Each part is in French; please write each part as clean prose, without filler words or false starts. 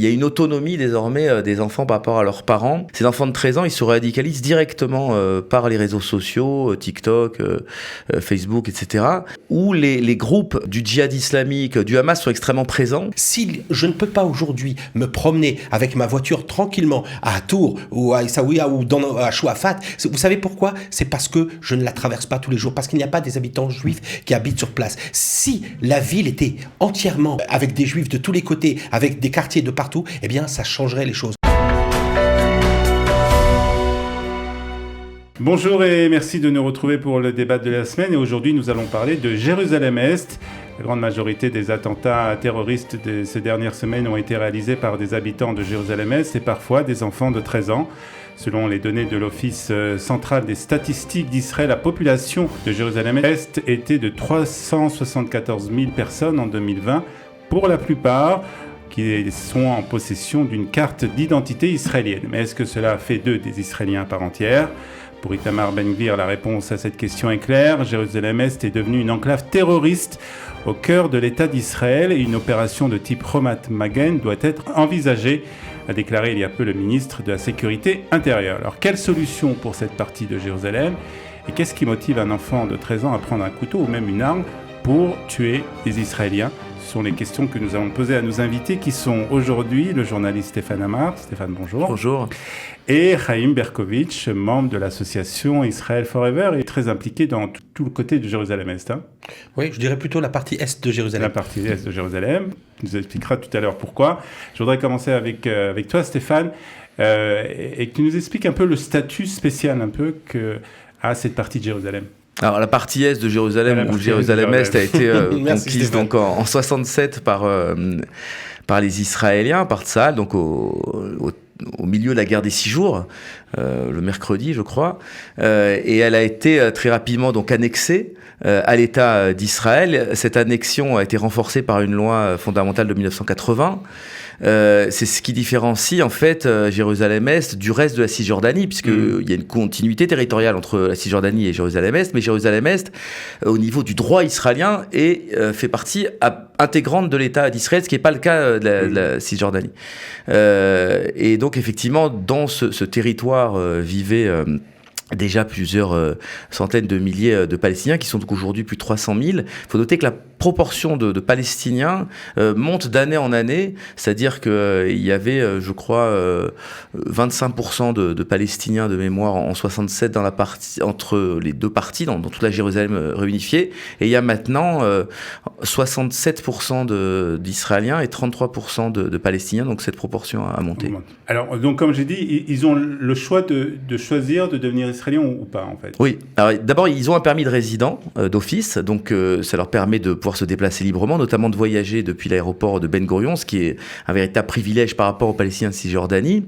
y a une autonomie désormais des enfants par rapport à leurs parents. Ces enfants de 13 ans, ils se radicalisent directement par les réseaux sociaux, TikTok, Facebook, etc., où les groupes du djihad islamique, du Hamas sont extrêmement présents. Si je ne peux pas aujourd'hui me promener avec ma voiture tranquillement à Tours ou à Essaouira ou à Chouafat, vous savez pourquoi ? C'est parce que je ne la traverse pas tous les jours, parce qu'il n'y a pas des habitants juifs qui habitent sur place. Si la ville était entièrement avec des juifs de tous les côtés, avec des quartiers de partout, eh bien ça changerait les choses. Bonjour et merci de nous retrouver pour le débat de la semaine. Et aujourd'hui, nous allons parler de Jérusalem-Est. La grande majorité des attentats terroristes de ces dernières semaines ont été réalisés par des habitants de Jérusalem-Est et parfois des enfants de 13 ans. Selon les données de l'Office central des statistiques d'Israël, la population de Jérusalem-Est était de 374 000 personnes en 2020, pour la plupart qui sont en possession d'une carte d'identité israélienne. Mais est-ce que cela fait d'eux des Israéliens à part entière ? Pour Itamar Ben-Gvir, la réponse à cette question est claire. Jérusalem-Est est devenue une enclave terroriste au cœur de l'État d'Israël et une opération de type Chomat Magen doit être envisagée, a déclaré il y a peu le ministre de la Sécurité intérieure. Alors, quelle solution pour cette partie de Jérusalem ? Et qu'est-ce qui motive un enfant de 13 ans à prendre un couteau ou même une arme pour tuer des Israéliens ? Ce sont les questions que nous allons poser à nos invités qui sont aujourd'hui le journaliste Stéphane Amar. Stéphane, bonjour. Bonjour. Et Chaim Berkovitch, membre de l'association Israel Forever et très impliqué dans tout le côté de Jérusalem-Est. Oui, je dirais plutôt la partie est de Jérusalem. La partie est de Jérusalem. Tu nous expliqueras tout à l'heure pourquoi. Je voudrais commencer avec toi, Stéphane, et que tu nous expliques un peu le statut spécial que a cette partie de Jérusalem. Alors la partie est de Jérusalem, où Jérusalem-Est a été conquise donc en 67 par les Israéliens, par Tsahal, donc au milieu de la guerre des 6 jours, le mercredi je crois, et elle a été très rapidement donc annexée à l'État d'Israël. Cette annexion a été renforcée par une loi fondamentale de 1980. C'est ce qui différencie en fait Jérusalem-Est du reste de la Cisjordanie, puisqu'il y a une continuité territoriale entre la Cisjordanie et Jérusalem-Est, mais Jérusalem-Est, au niveau du droit israélien, fait partie intégrante de l'État d'Israël, ce qui n'est pas le cas de la Cisjordanie. Et donc effectivement, dans ce territoire vivaient déjà plusieurs centaines de milliers de Palestiniens, qui sont donc aujourd'hui plus de 300 000. Il faut noter que la proportion de Palestiniens monte d'année en année, c'est-à-dire qu'il y avait, je crois, 25% de Palestiniens de mémoire en 67 dans la partie, entre les deux parties, dans toute la Jérusalem réunifiée, et il y a maintenant 67% d'Israéliens et 33% de Palestiniens, donc cette proportion a monté. Alors, donc comme j'ai dit, ils ont le choix de choisir de devenir israéliens ou pas, en fait. Oui, alors d'abord, ils ont un permis de résident d'office, donc ça leur permet de pouvoir se déplacer librement, notamment de voyager depuis l'aéroport de Ben Gurion, ce qui est un véritable privilège par rapport aux Palestiniens de Cisjordanie.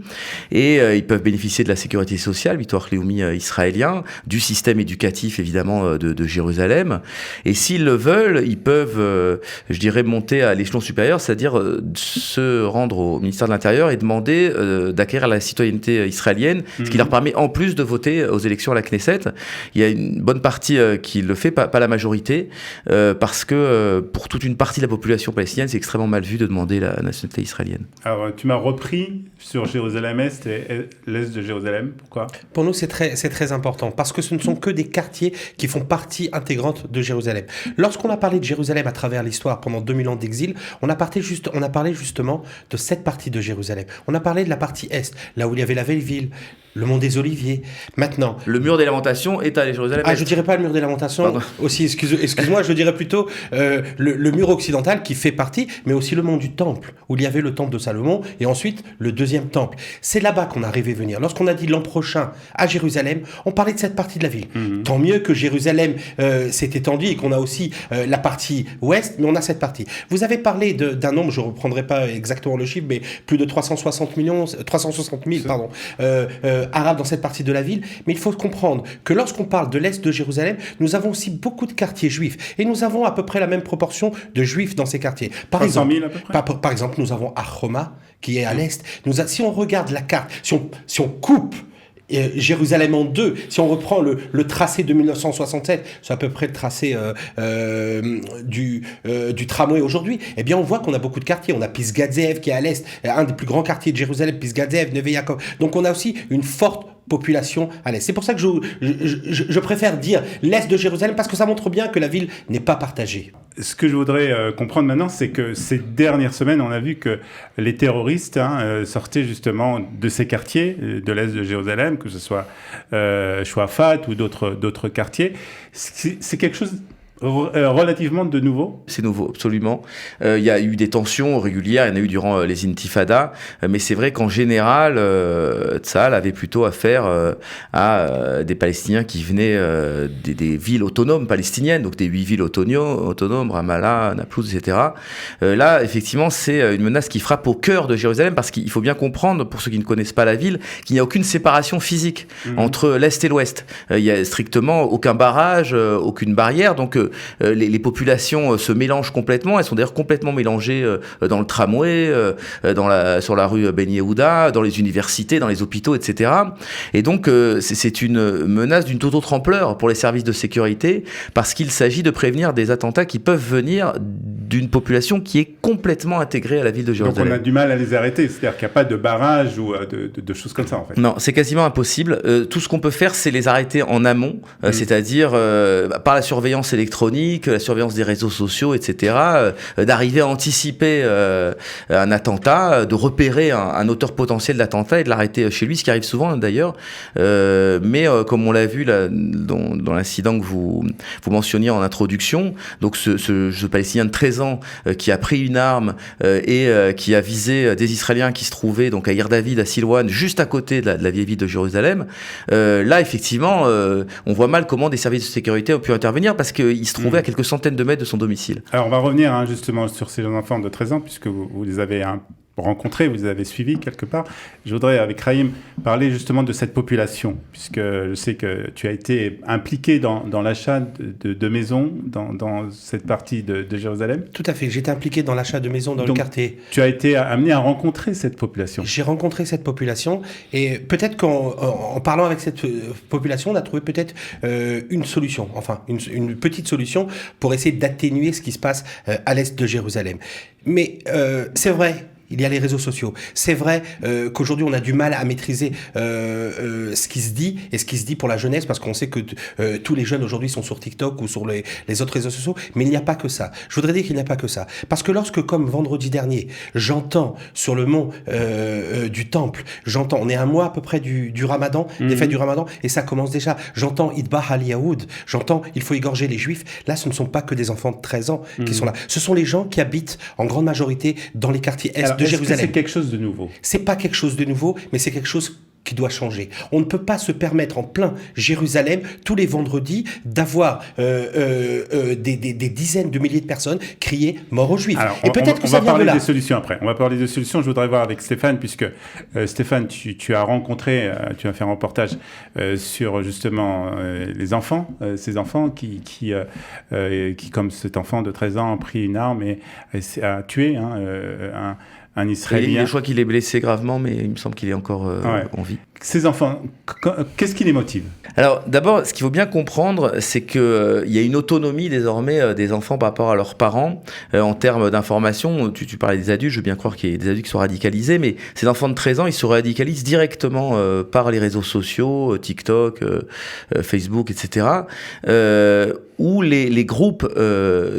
Et ils peuvent bénéficier de la sécurité sociale, Bitoire Leumi israélien, du système éducatif évidemment de Jérusalem. Et s'ils le veulent, ils peuvent, je dirais, monter à l'échelon supérieur, c'est-à-dire se rendre au ministère de l'Intérieur et demander d'acquérir la citoyenneté israélienne, ce qui leur permet en plus de voter aux élections à la Knesset. Il y a une bonne partie qui le fait, pas la majorité, parce que pour toute une partie de la population palestinienne, c'est extrêmement mal vu de demander la nationalité israélienne. Alors, tu m'as repris sur Jérusalem-Est et l'Est de Jérusalem. Pourquoi ? Pour nous, c'est très important, parce que ce ne sont que des quartiers qui font partie intégrante de Jérusalem. Lorsqu'on a parlé de Jérusalem à travers l'histoire pendant 2000 ans d'exil, on a parlé justement de cette partie de Jérusalem. On a parlé de la partie Est, là où il y avait la vieille ville, le mont des Oliviers. Maintenant, le mur des Lamentations est à Jérusalem. Je dirais pas le mur des Lamentations. Pardon. Aussi, excuse-moi, je dirais plutôt le mur occidental qui fait partie, mais aussi le mont du Temple, où il y avait le temple de Salomon, et ensuite le deuxième temple. C'est là-bas qu'on a rêvé venir. Lorsqu'on a dit l'an prochain à Jérusalem, on parlait de cette partie de la ville. Tant mieux que Jérusalem s'est étendue et qu'on a aussi la partie ouest, mais on a cette partie. Vous avez parlé d'un nombre, je reprendrai pas exactement le chiffre, mais plus de 360 000 arabes dans cette partie de la ville. Mais il faut comprendre que lorsqu'on parle de l'est de Jérusalem, nous avons aussi beaucoup de quartiers juifs, et nous avons à peu près la même proportion de juifs dans ces quartiers. Par exemple, nous avons Achoma, qui est à l'est. Si on regarde la carte, si on coupe Jérusalem en deux. Si on reprend le tracé de 1967, c'est à peu près le tracé du tramway aujourd'hui, eh bien on voit qu'on a beaucoup de quartiers. On a Pisgat Ze'ev qui est à l'est, un des plus grands quartiers de Jérusalem, Pisgat Ze'ev, Neve Yaakov. Donc on a aussi une forte population à l'est. C'est pour ça que je préfère dire l'est de Jérusalem, parce que ça montre bien que la ville n'est pas partagée. Ce que je voudrais comprendre maintenant, c'est que ces dernières semaines, on a vu que les terroristes sortaient justement de ces quartiers de l'est de Jérusalem, que ce soit Shouafat ou d'autres quartiers. C'est quelque chose relativement de nouveau. C'est nouveau, absolument. Il y a eu des tensions régulières, il y en a eu durant les intifadas, mais c'est vrai qu'en général, Tsahal avait plutôt affaire à des Palestiniens qui venaient des villes autonomes palestiniennes, donc des 8 villes autonomes, Ramallah, Naplouse, etc. Là, effectivement, c'est une menace qui frappe au cœur de Jérusalem, parce qu'il faut bien comprendre, pour ceux qui ne connaissent pas la ville, qu'il n'y a aucune séparation physique entre l'Est et l'Ouest. Il n'y a strictement aucun barrage, aucune barrière, donc les populations se mélangent complètement. Elles sont d'ailleurs complètement mélangées dans le tramway, sur la rue Ben Yehuda, dans les universités, dans les hôpitaux, etc. Et donc, c'est une menace d'une toute autre ampleur pour les services de sécurité, parce qu'il s'agit de prévenir des attentats qui peuvent venir d'une population qui est complètement intégrée à la ville de Jérusalem. Donc on a du mal à les arrêter, c'est-à-dire qu'il n'y a pas de barrage ou de choses comme ça, en fait. Non, c'est quasiment impossible. Tout ce qu'on peut faire, c'est les arrêter en amont, c'est-à-dire par la surveillance électronique, la surveillance des réseaux sociaux, etc., d'arriver à anticiper un attentat, de repérer un auteur potentiel d'attentat et de l'arrêter chez lui, ce qui arrive souvent d'ailleurs. Mais comme on l'a vu là, dans l'incident que vous mentionniez en introduction, donc ce Palestinien de 13 ans qui a pris une arme et qui a visé des Israéliens qui se trouvaient donc à Ir David, à Silouane, juste à côté de la vieille ville de Jérusalem, là effectivement on voit mal comment des services de sécurité ont pu intervenir, parce qu'il se trouvait à quelques centaines de mètres de son domicile. Alors on va revenir justement sur ces jeunes enfants de 13 ans, puisque vous les avez rencontrés, vous les avez suivis quelque part. Je voudrais, avec Raïm, parler justement de cette population, puisque je sais que tu as été impliqué dans l'achat de maisons dans cette partie de Jérusalem. Tout à fait, j'étais impliqué dans l'achat de maisons dans le quartier. Tu as été amené à rencontrer cette population. J'ai rencontré cette population, et peut-être qu'en parlant avec cette population, on a trouvé peut-être une solution, enfin une petite solution pour essayer d'atténuer ce qui se passe à l'est de Jérusalem. Mais c'est vrai, il y a les réseaux sociaux. C'est vrai qu'aujourd'hui, on a du mal à maîtriser ce qui se dit, et ce qui se dit pour la jeunesse, parce qu'on sait que tous les jeunes aujourd'hui sont sur TikTok ou sur les autres réseaux sociaux, mais il n'y a pas que ça. Je voudrais dire qu'il n'y a pas que ça. Parce que lorsque, comme vendredi dernier, j'entends sur le mont du Temple, on est un mois à peu près du Ramadan, des fêtes du Ramadan, et ça commence déjà. J'entends Idbah al-Yahoud, j'entends il faut égorger les Juifs. Là, ce ne sont pas que des enfants de 13 ans qui sont là. Ce sont les gens qui habitent en grande majorité dans les quartiers est de Jérusalem. Est-ce que c'est quelque chose de nouveau ? C'est pas quelque chose de nouveau, mais c'est quelque chose qui doit changer. On ne peut pas se permettre en plein Jérusalem, tous les vendredis, d'avoir des dizaines de milliers de personnes crier « mort aux Juifs ». Et peut-être que ça vient de là. On va parler des solutions après. On va parler des solutions. Je voudrais voir avec Stéphane, puisque Stéphane, tu as rencontré, tu as fait un reportage sur justement les enfants, ces enfants qui, comme cet enfant de 13 ans, a pris une arme et a tué un Israélien. Je crois qu'il est blessé gravement, mais il me semble qu'il est encore en vie. Ces enfants, qu'est-ce qui les motive ? Alors d'abord, ce qu'il faut bien comprendre, c'est qu'il y a une autonomie désormais des enfants par rapport à leurs parents en termes d'information. Tu parlais des adultes, je veux bien croire qu'il y a des adultes qui sont radicalisés, mais ces enfants de 13 ans, ils se radicalisent directement par les réseaux sociaux, TikTok, Facebook, etc., où les groupes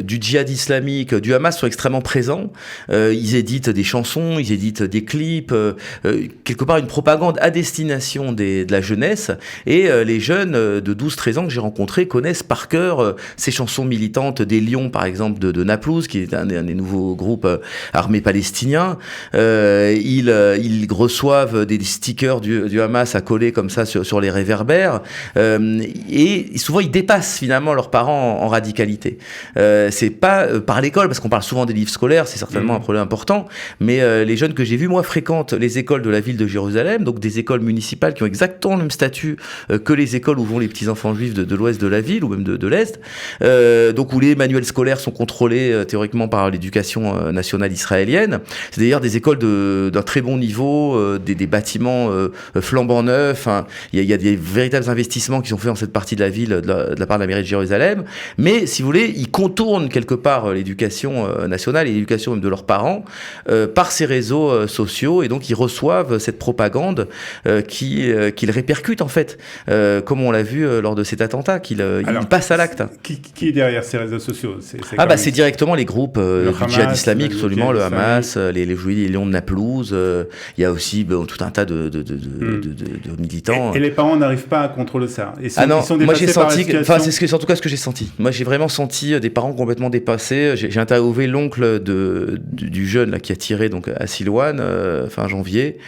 du djihad islamique, du Hamas sont extrêmement présents. Ils éditent des chansons, ils éditent des clips, quelque part une propagande à destination de la jeunesse, et les jeunes de 12-13 ans que j'ai rencontrés connaissent par cœur ces chansons militantes des Lions, par exemple, de Naplouse, qui est un des nouveaux groupes armés palestiniens. Ils reçoivent des stickers du Hamas à coller comme ça sur les réverbères, et souvent ils dépassent finalement leurs parents en radicalité. C'est pas par l'école, parce qu'on parle souvent des livres scolaires, c'est certainement un problème important, mais les jeunes que j'ai vus, moi, fréquentent les écoles de la ville de Jérusalem, donc des écoles municipales municipales qui ont exactement le même statut que les écoles où vont les petits enfants juifs de l'ouest de la ville ou même de l'est, donc où les manuels scolaires sont contrôlés théoriquement par l'éducation nationale israélienne. C'est d'ailleurs des écoles d'un très bon niveau, des bâtiments flambant neufs. Hein. Il y a des véritables investissements qui sont faits dans cette partie de la ville de la part de la mairie de Jérusalem. Mais si vous voulez, ils contournent quelque part l'éducation nationale et l'éducation même de leurs parents par ces réseaux sociaux, et donc ils reçoivent cette propagande qu'ils répercutent en fait, comme on l'a vu lors de cet attentat, qu'ils passent à l'acte. Qui est derrière ces réseaux sociaux? C'est directement les groupes du djihad islamique, absolument, le Hamas, les Juifs, les Lions de Naplouse. Il y a aussi tout un tas de militants. Et les parents n'arrivent pas à contrôler ça. Ils sont moi j'ai senti, c'est en tout cas ce que j'ai senti. Moi j'ai vraiment senti des parents complètement dépassés. J'ai interviewé l'oncle du jeune là, qui a tiré donc à Silouane fin janvier.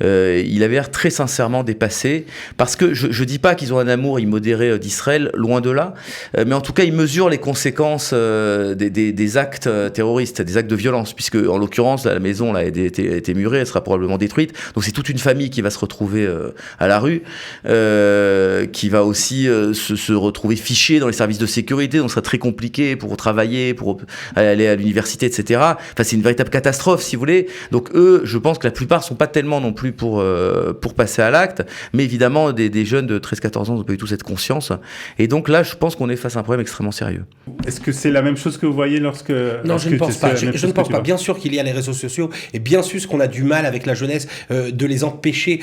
Il avait l'air très sincèrement dépassé, parce que je dis pas qu'ils ont un amour immodéré d'Israël, loin de là, mais en tout cas ils mesurent les conséquences des actes terroristes, des actes de violence, puisque en l'occurrence la maison là, a été murée, elle sera probablement détruite, donc c'est toute une famille qui va se retrouver à la rue, qui va aussi se retrouver fichée dans les services de sécurité, donc ce sera très compliqué pour travailler, pour aller à l'université, etc. Enfin c'est une véritable catastrophe si vous voulez. Donc eux, je pense que la plupart sont pas tellement non plus pour passer à l'acte, mais évidemment des jeunes de 13-14 ans n'ont pas eu toute cette conscience, et donc là je pense qu'on est face à un problème extrêmement sérieux. Est-ce que c'est la même chose que vous voyez lorsque... Non, je ne pense pas. Je ne pense pas. Bien sûr qu'il y a les réseaux sociaux, et bien sûr qu'on a du mal avec la jeunesse de les empêcher,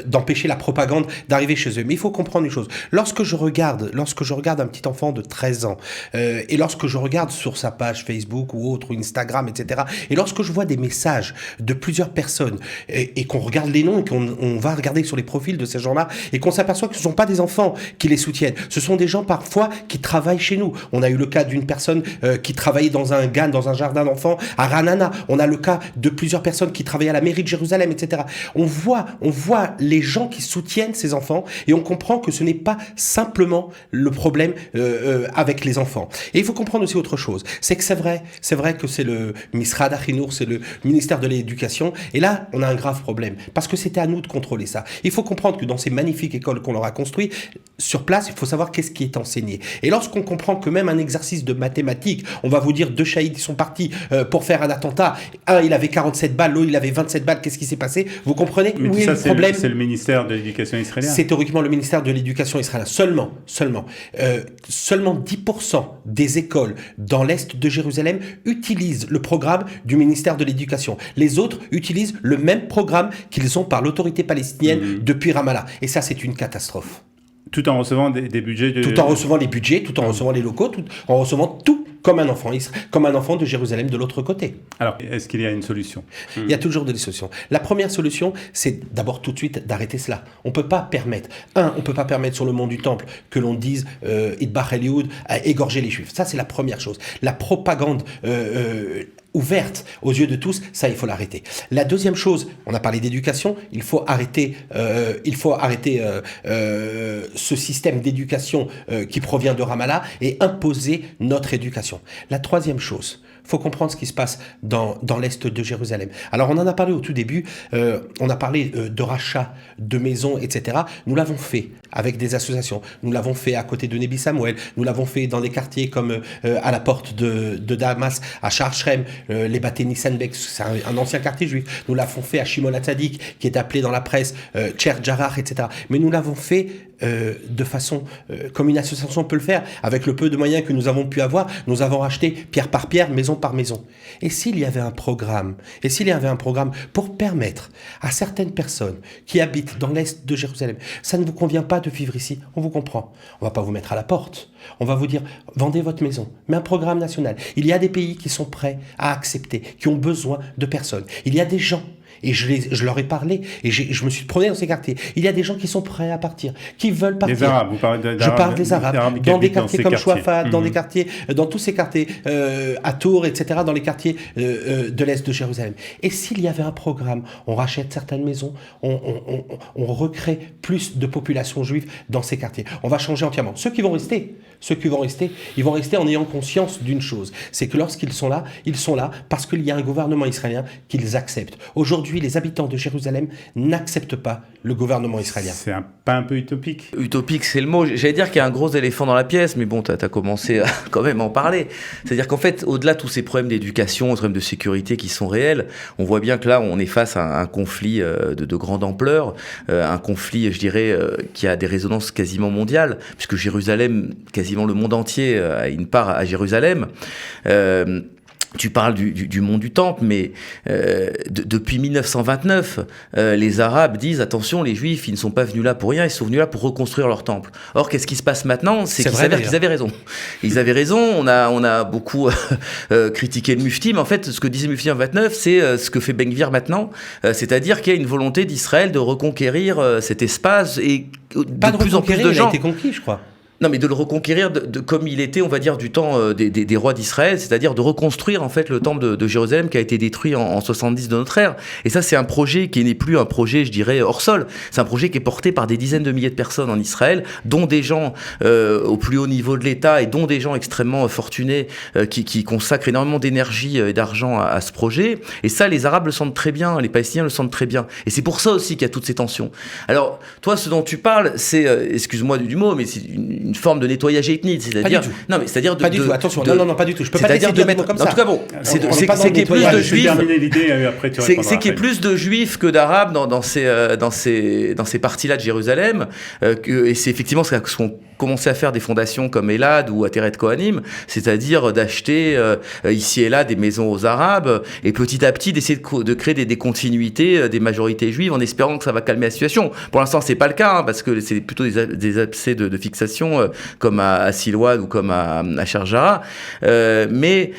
d'empêcher la propagande d'arriver chez eux. Mais il faut comprendre une chose. Lorsque je regarde un petit enfant de 13 ans, et lorsque je regarde sur sa page Facebook ou autre, ou Instagram, etc., et lorsque je vois des messages de plusieurs personnes, et qu'on regarde les noms, et qu'on va regarder sur les profils de ces gens-là, et qu'on s'aperçoit que ce ne sont pas des enfants qui les soutiennent, ce sont des gens parfois qui travaillent chez nous. On a eu le cas d'une personne qui travaillait dans un GAN, dans un jardin d'enfants à Ranana. On a le cas de plusieurs personnes qui travaillaient à la mairie de Jérusalem, etc. On voit les gens qui soutiennent ces enfants, et on comprend que ce n'est pas simplement le problème avec les enfants. Et il faut comprendre aussi autre chose, c'est que c'est vrai que c'est le Misrad HaChinour, c'est le ministère de l'Éducation, et là on a un grave problème, parce que c'était à nous de contrôler ça. Il faut comprendre que dans ces magnifiques écoles qu'on leur a construites, sur place, il faut savoir qu'est-ce qui est enseigné. Et lorsqu'on comprend que même un exercice de mathématiques, on va vous dire 2 shahid sont partis pour faire un attentat, un il avait 47 balles, l'autre il avait 27 balles, qu'est-ce qui s'est passé? Vous comprenez? Mais oui, ça, c'est le ministère de l'Éducation israélien. C'est théoriquement le ministère de l'Éducation israélien. Seulement 10% des écoles dans l'est de Jérusalem utilisent le programme du ministère de l'Éducation. Les autres utilisent le même programme qu'ils ont par l'autorité palestinienne depuis Ramallah. Et ça, c'est une catastrophe. Tout en recevant des budgets Tout en recevant les budgets, tout en recevant les locaux, tout en recevant tout comme un enfant de Jérusalem de l'autre côté. Alors, est-ce qu'il y a une solution? Il y a toujours des solutions. La première solution, c'est d'abord tout de suite d'arrêter cela. On ne peut pas permettre sur le mont du Temple que l'on dise Idbach Eliud à égorger les Juifs. Ça, c'est la première chose. La propagande ouverte aux yeux de tous, ça il faut l'arrêter. La deuxième chose, on a parlé d'éducation, il faut arrêter ce système d'éducation qui provient de Ramallah et imposer notre éducation. La troisième chose, il faut comprendre ce qui se passe dans l'est de Jérusalem. Alors on en a parlé au tout début, on a parlé de rachat de maisons, etc. Nous l'avons fait avec des associations, nous l'avons fait à côté de Nebi Samuel, nous l'avons fait dans des quartiers comme à la porte de Damas, à Shar Shrem, les Baté Nissanbek, c'est un ancien quartier juif, nous l'avons fait à Shimon HaTzadik, qui est appelé dans la presse Cher Jarrah, etc. Mais nous l'avons fait de façon comme une association peut le faire, avec le peu de moyens que nous avons pu avoir, nous avons racheté pierre par pierre, maison par maison. Et s'il y avait un programme pour permettre à certaines personnes qui habitent dans l'est de Jérusalem, ça ne vous convient pas de vivre ici, on vous comprend. On va pas vous mettre à la porte. On va vous dire, vendez votre maison. Mais un programme national. Il y a des pays qui sont prêts à accepter, qui ont besoin de personnes. Il y a des gens, et je leur ai parlé, et je me suis promené dans ces quartiers. Il y a des gens qui sont prêts à partir, qui veulent partir. Les Arabes, vous parlez d'Arabes. Je parle des Arabes, dans des quartiers comme Chouafat, dans des quartiers, dans tous ces quartiers, à Tours, etc., dans les quartiers de l'est de Jérusalem. Et s'il y avait un programme, on rachète certaines maisons, on recrée plus de population juive dans ces quartiers. On va changer entièrement. Ceux qui vont rester, ils vont rester en ayant conscience d'une chose, c'est que lorsqu'ils sont là, ils sont là parce qu'il y a un gouvernement israélien qu'ils acceptent. Aujourd'hui, aujourd'hui, les habitants de Jérusalem n'acceptent pas le gouvernement israélien. C'est pas un peu utopique? Utopique, c'est le mot. J'allais dire qu'il y a un gros éléphant dans la pièce, mais bon, t'as commencé à quand même en parler. C'est-à-dire qu'en fait, au-delà de tous ces problèmes d'éducation, ces problèmes de sécurité qui sont réels, on voit bien que là, on est face à un conflit de grande ampleur, un conflit, je dirais, qui a des résonances quasiment mondiales, puisque Jérusalem, quasiment le monde entier a une part à Jérusalem. Tu parles du mont du Temple, mais depuis 1929, les Arabes disent attention, les Juifs, ils ne sont pas venus là pour rien, ils sont venus là pour reconstruire leur temple. Or, qu'est-ce qui se passe maintenant? C'est qu'il s'avère qu'ils avaient raison. Ils avaient raison. On a beaucoup critiqué le Mufti, mais en fait, ce que disait le Mufti en 29, c'est ce que fait Ben Gvir maintenant, c'est-à-dire qu'il y a une volonté d'Israël de reconquérir cet espace et de plus en plus de gens. Il a été conquis, je crois. Non, mais de le reconquérir comme il était, on va dire, du temps des rois d'Israël, c'est-à-dire de reconstruire en fait le temple de Jérusalem qui a été détruit en 70 de notre ère. Et ça, c'est un projet qui n'est plus un projet, je dirais, hors sol. C'est un projet qui est porté par des dizaines de milliers de personnes en Israël, dont des gens au plus haut niveau de l'État et dont des gens extrêmement fortunés qui consacrent énormément d'énergie et d'argent à ce projet. Et ça, les Arabes le sentent très bien, les Palestiniens le sentent très bien. Et c'est pour ça aussi qu'il y a toutes ces tensions. Alors, toi, ce dont tu parles, c'est, excuse-moi du mot, mais c'est une forme de nettoyage ethnique, c'est-à-dire non mais c'est-à-dire pas du tout, attention, non pas du tout, je peux pas laisser de mettre comme ça. En tout cas bon, c'est qu'il y ait plus de juifs, c'est qu'il y ait plus de juifs que d'arabes dans ces parties-là de Jérusalem, et c'est effectivement ce qu'on commençait à faire des fondations comme Elad ou Ateret Kohanim, c'est-à-dire d'acheter ici et là des maisons aux Arabes et petit à petit d'essayer de créer des continuités des majorités juives en espérant que ça va calmer la situation. Pour l'instant, c'est pas le cas hein, parce que c'est plutôt des abcès de fixation comme à Siloane ou comme à Sharjah, mais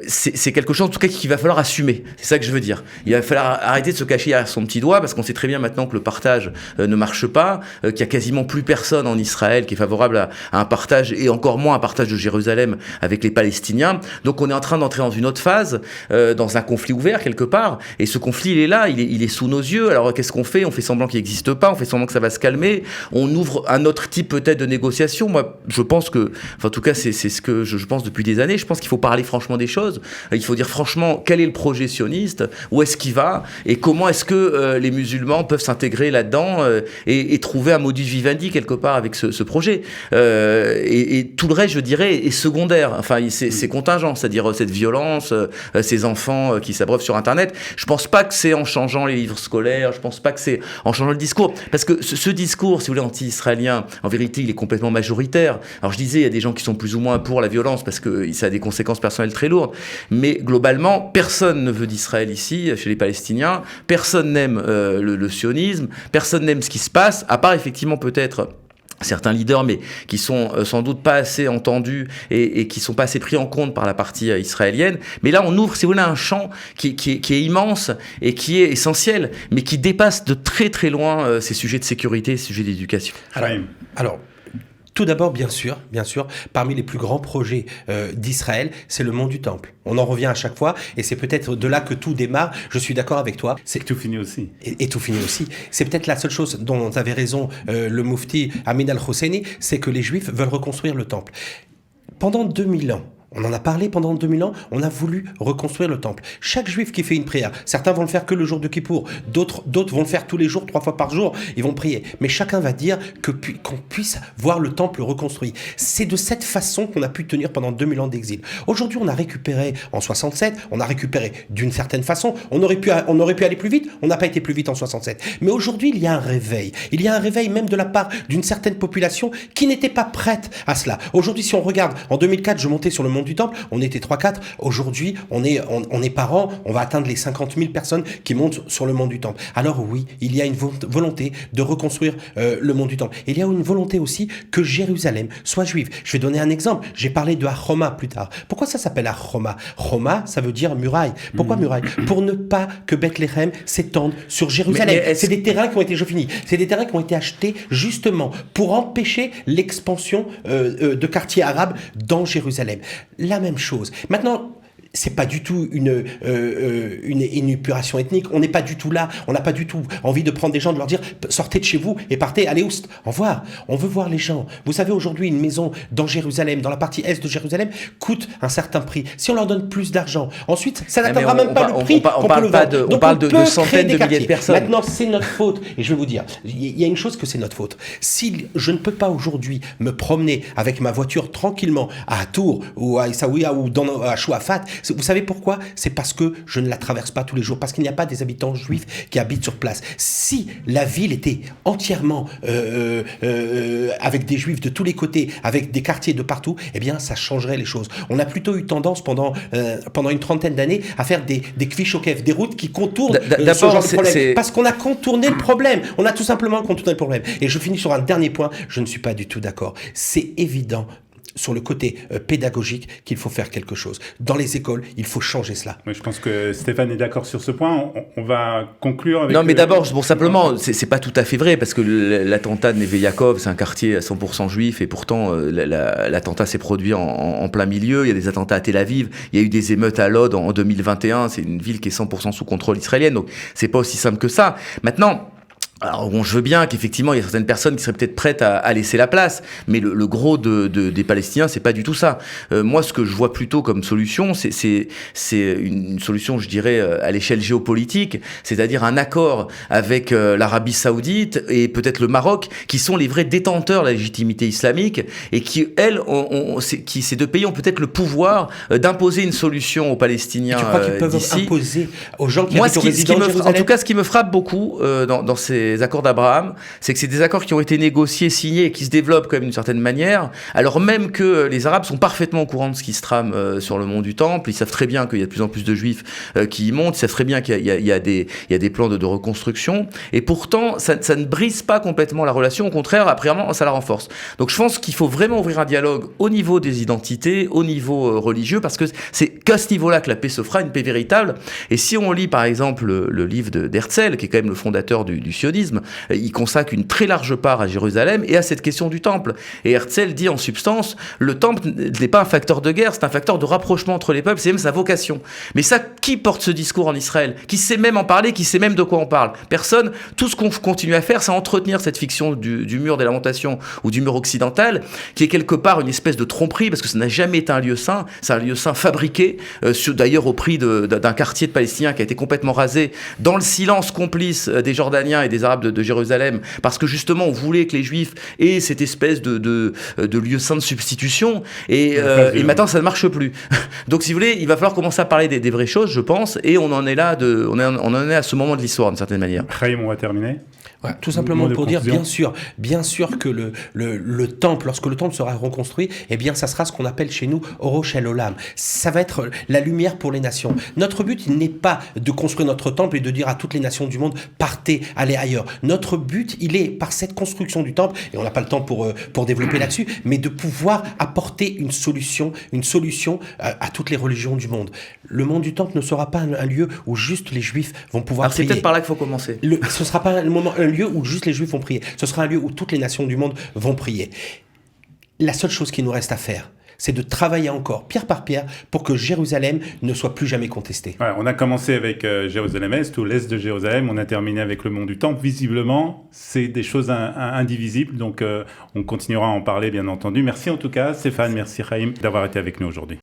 c'est quelque chose en tout cas qu'il va falloir assumer. C'est ça que je veux dire. Il va falloir arrêter de se cacher derrière son petit doigt parce qu'on sait très bien maintenant que le partage ne marche pas, qu'il y a quasiment plus personne en Israël qui est favorable à un partage et encore moins un partage de Jérusalem avec les Palestiniens. Donc on est en train d'entrer dans une autre phase, dans un conflit ouvert quelque part, et ce conflit il est là, il est sous nos yeux. Alors qu'est-ce qu'on fait? On fait semblant qu'il n'existe pas, on fait semblant que ça va se calmer, on ouvre un autre type peut-être de négociation. Moi je pense que, enfin en tout cas c'est ce que je pense depuis des années, je pense qu'il faut parler franchement des choses, il faut dire franchement quel est le projet sioniste, où est-ce qu'il va, et comment est-ce que les musulmans peuvent s'intégrer là-dedans et trouver un modus vivendi quelque part avec ce projet. Et tout le reste, je dirais, est secondaire. Enfin, c'est contingent, c'est-à-dire cette violence, ces enfants qui s'abreuvent sur Internet. Je pense pas que c'est en changeant les livres scolaires, je pense pas que c'est en changeant le discours. Parce que ce discours, si vous voulez, anti-israélien, en vérité, il est complètement majoritaire. Alors, je disais, il y a des gens qui sont plus ou moins pour la violence parce que ça a des conséquences personnelles très lourdes. Mais globalement, personne ne veut d'Israël ici, chez les Palestiniens. Personne n'aime le sionisme. Personne n'aime ce qui se passe, à part effectivement peut-être certains leaders, mais qui sont sans doute pas assez entendus et qui sont pas assez pris en compte par la partie israélienne. Mais là, on ouvre, si vous voulez, un champ qui est immense et qui est essentiel, mais qui dépasse de très très loin ces sujets de sécurité, ces sujets d'éducation. Alors tout d'abord, bien sûr, parmi les plus grands projets d'Israël, c'est le mont du Temple. On en revient à chaque fois, et c'est peut-être de là que tout démarre. Je suis d'accord avec toi. C'est tout finit aussi. Et tout finit aussi. C'est peut-être la seule chose dont avait raison le Mufti Amin al-Husseini, c'est que les Juifs veulent reconstruire le Temple. Pendant 2000 ans, on en a parlé pendant 2000 ans, on a voulu reconstruire le temple. Chaque juif qui fait une prière, certains vont le faire que le jour de Kippour, d'autres vont le faire tous les jours, 3 fois par jour, ils vont prier. Mais chacun va dire qu'on puisse voir le temple reconstruit. C'est de cette façon qu'on a pu tenir pendant 2000 ans d'exil. Aujourd'hui, on a récupéré en 67, on a récupéré d'une certaine façon, on aurait pu aller plus vite, on n'a pas été plus vite en 67. Mais aujourd'hui, il y a un réveil. Il y a un réveil même de la part d'une certaine population qui n'était pas prête à cela. Aujourd'hui, si on regarde, en 2004, je montais sur le mont du Temple, on était 3-4. Aujourd'hui, on est par an, on va atteindre les 50 000 personnes qui montent sur le mont du Temple. Alors oui, il y a une volonté de reconstruire le mont du Temple. Il y a une volonté aussi que Jérusalem soit juive. Je vais donner un exemple. J'ai parlé de Hachoma plus tard. Pourquoi ça s'appelle Hachoma? Homa, ça veut dire muraille. Pourquoi muraille? Pour ne pas que Bethléem s'étende sur Jérusalem. C'est des terrains qui ont été, c'est des terrains qui ont été achetés justement pour empêcher l'expansion de quartiers arabes dans Jérusalem. La même chose. Maintenant, c'est pas du tout une épuration ethnique. On n'est pas du tout là. On n'a pas du tout envie de prendre des gens, de leur dire sortez de chez vous et partez, allez oust, au revoir. On veut voir les gens. Vous savez, aujourd'hui, une maison dans Jérusalem, dans la partie est de Jérusalem, coûte un certain prix. Si on leur donne plus d'argent, ensuite, ça n'atteindra même pas le prix. On parle de centaines de milliers de personnes. Maintenant, c'est notre faute. Et je vais vous dire, il y a une chose que c'est notre faute. Si je ne peux pas aujourd'hui me promener avec ma voiture tranquillement à Tours ou à Essaouira ou à Chouafat, vous savez pourquoi ? C'est parce que je ne la traverse pas tous les jours, parce qu'il n'y a pas des habitants juifs qui habitent sur place. Si la ville était entièrement avec des juifs de tous les côtés, avec des quartiers de partout, eh bien, ça changerait les choses. On a plutôt eu tendance pendant une trentaine d'années à faire des kvishokev, des routes qui contournent ce genre de problème. Parce qu'on a contourné le problème. On a tout simplement contourné le problème. Et je finis sur un dernier point. Je ne suis pas du tout d'accord. C'est évident sur le côté pédagogique qu'il faut faire quelque chose. Dans les écoles, il faut changer cela. Oui, je pense que Stéphane est d'accord sur ce point. On va conclure avec... Non, mais d'abord, simplement, c'est pas tout à fait vrai, parce que l'attentat de Neve Yaakov, c'est un quartier à 100% juif, et pourtant, l'attentat s'est produit en plein milieu. Il y a des attentats à Tel Aviv, il y a eu des émeutes à Lod en 2021, c'est une ville qui est 100% sous contrôle israélien, donc c'est pas aussi simple que ça. Maintenant... Alors bon, je veux bien qu'effectivement il y a certaines personnes qui seraient peut-être prêtes à laisser la place, mais le gros des Palestiniens, c'est pas du tout ça. Moi, ce que je vois plutôt comme solution, c'est une solution, je dirais, à l'échelle géopolitique, c'est-à-dire un accord avec l'Arabie Saoudite et peut-être le Maroc, qui sont les vrais détenteurs de la légitimité islamique et qui, ces deux pays ont peut-être le pouvoir d'imposer une solution aux Palestiniens. Tu crois qu'ils peuvent imposer aux gens qui habitent au résident de Jérusalem ? En tout cas, ce qui me frappe beaucoup dans ces accords d'Abraham, c'est que c'est des accords qui ont été négociés, signés et qui se développent quand même d'une certaine manière, alors même que les Arabes sont parfaitement au courant de ce qui se trame sur le mont du Temple. Ils savent très bien qu'il y a de plus en plus de Juifs qui y montent, ils savent très bien qu'il y a des plans de reconstruction, et pourtant ça ne brise pas complètement la relation, au contraire, apparemment ça la renforce. Donc je pense qu'il faut vraiment ouvrir un dialogue au niveau des identités, au niveau religieux, parce que c'est qu'à ce niveau-là que la paix se fera, une paix véritable. Et si on lit par exemple le livre d'Herzl, qui est quand même le fondateur du sionisme, il consacre une très large part à Jérusalem et à cette question du temple. Et Herzl dit en substance, le temple n'est pas un facteur de guerre, c'est un facteur de rapprochement entre les peuples, c'est même sa vocation. Mais ça, qui porte ce discours en Israël ? Qui sait même en parler, qui sait même de quoi on parle ? Personne. Tout ce qu'on continue à faire, c'est entretenir cette fiction du mur des lamentations ou du mur occidental, qui est quelque part une espèce de tromperie, parce que ça n'a jamais été un lieu saint, c'est un lieu saint fabriqué, d'ailleurs au prix d'un quartier de Palestiniens qui a été complètement rasé, dans le silence complice des Jordaniens et des Arabes de Jérusalem, parce que justement on voulait que les Juifs aient cette espèce de lieu saint de substitution, et maintenant ça ne marche plus. Donc si vous voulez, il va falloir commencer à parler des vraies choses, je pense, et on en est là, on en est à ce moment de l'histoire d'une certaine manière. Chaim, on va terminer. Ouais, tout simplement pour dire, bien sûr que le temple, lorsque le temple sera reconstruit, eh bien, ça sera ce qu'on appelle chez nous Orosh El Olam. Ça va être la lumière pour les nations. Notre but, il n'est pas de construire notre temple et de dire à toutes les nations du monde, partez, allez ailleurs. Notre but, il est, par cette construction du temple, et on n'a pas le temps pour développer là-dessus, mais de pouvoir apporter une solution à toutes les religions du monde. Le monde du temple ne sera pas un lieu où juste les Juifs vont pouvoir prier. C'est peut-être par là qu'il faut commencer. Ce ne sera pas un lieu où juste les Juifs vont prier. Ce sera un lieu où toutes les nations du monde vont prier. La seule chose qui nous reste à faire, c'est de travailler encore, pierre par pierre, pour que Jérusalem ne soit plus jamais contestée. Ouais, on a commencé avec Jérusalem-Est, ou l'Est de Jérusalem, on a terminé avec le mont du Temple. Visiblement, c'est des choses indivisibles, donc on continuera à en parler, bien entendu. Merci en tout cas, Stéphane, merci Chaim, d'avoir été avec nous aujourd'hui.